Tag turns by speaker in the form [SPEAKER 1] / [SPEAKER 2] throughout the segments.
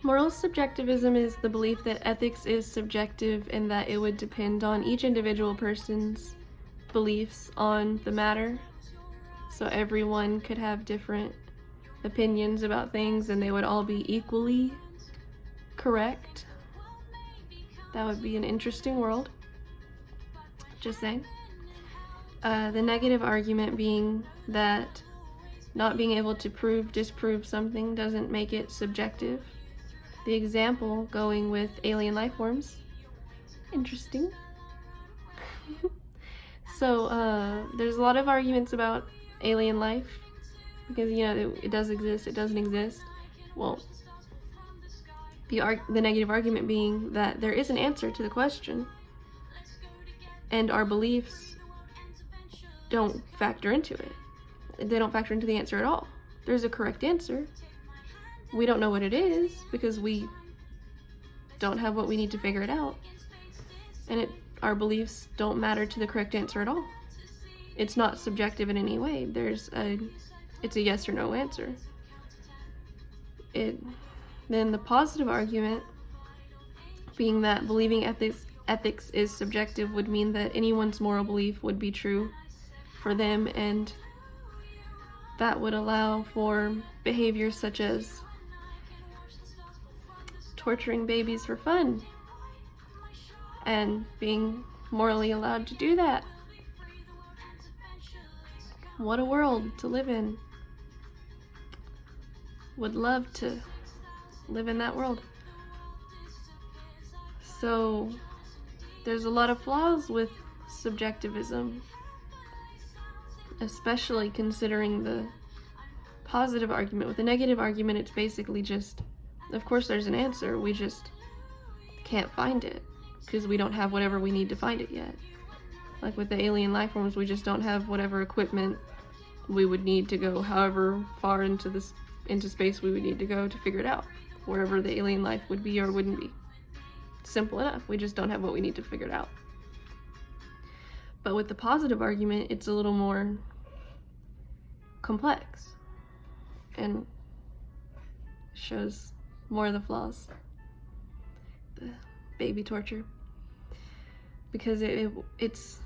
[SPEAKER 1] Moral subjectivism is the belief that ethics is subjective and that it would depend on each individual person's beliefs on the matter. So everyone could have different opinions about things and they would all be equally correct. That would be an interesting world. Just saying. The negative argument being that not being able to disprove something doesn't make it subjective. The example going with alien life forms. Interesting. So there's a lot of arguments about alien life because, you know, it does exist, it doesn't exist. Well, the negative argument being that there is an answer to the question and our beliefs don't factor into it. They don't factor into the answer at all. There's a correct answer. We don't know what it is because we don't have what we need to figure it out. And our beliefs don't matter to the correct answer at all. It's not subjective in any way. It's a yes or no answer. Then the positive argument being that believing ethics is subjective would mean that anyone's moral belief would be true for them, and that would allow for behaviors such as torturing babies for fun and being morally allowed to do that. What a world to live in. Would love to live in that world. So there's a lot of flaws with subjectivism, especially considering the positive argument. With the negative argument, it's basically just, of course there's an answer, we just can't find it because we don't have whatever we need to find it yet. Like with the alien life forms, we just don't have whatever equipment we would need to go however far into space we would need to go to figure it out, wherever the alien life would be or wouldn't be. Simple enough, we just don't have what we need to figure it out. But with the positive argument, it's a little more complex and shows more of the flaws. The baby torture. Because it's,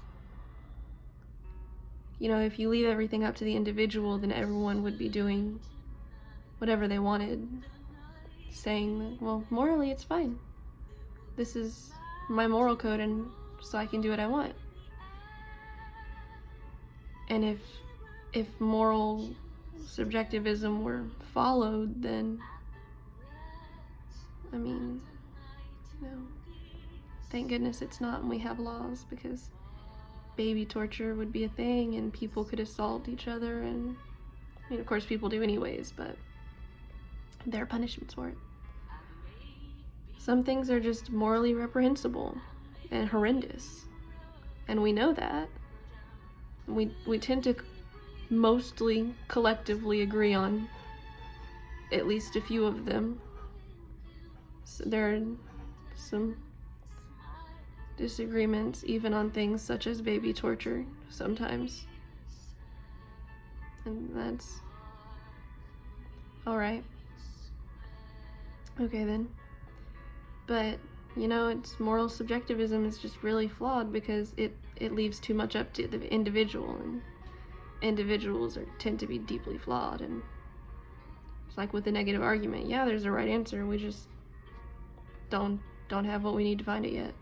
[SPEAKER 1] you know, if you leave everything up to the individual, then everyone would be doing whatever they wanted, saying that, well, morally it's fine. This is my moral code, and so I can do what I want. And if moral subjectivism were followed, then, I mean, you know, thank goodness it's not, and we have laws, because baby torture would be a thing, and people could assault each other, and, I mean, of course people do anyways, but there are punishments for it. Some things are just morally reprehensible and horrendous, and we know that. We tend to mostly collectively agree on at least a few of them. So there are some disagreements even on things such as baby torture sometimes, and that's alright. Okay then. But, you know, it's moral subjectivism is just really flawed because it leaves too much up to the individual, and individuals tend to be deeply flawed. And it's like with the negative argument, yeah, there's a right answer, we just don't have what we need to find it yet.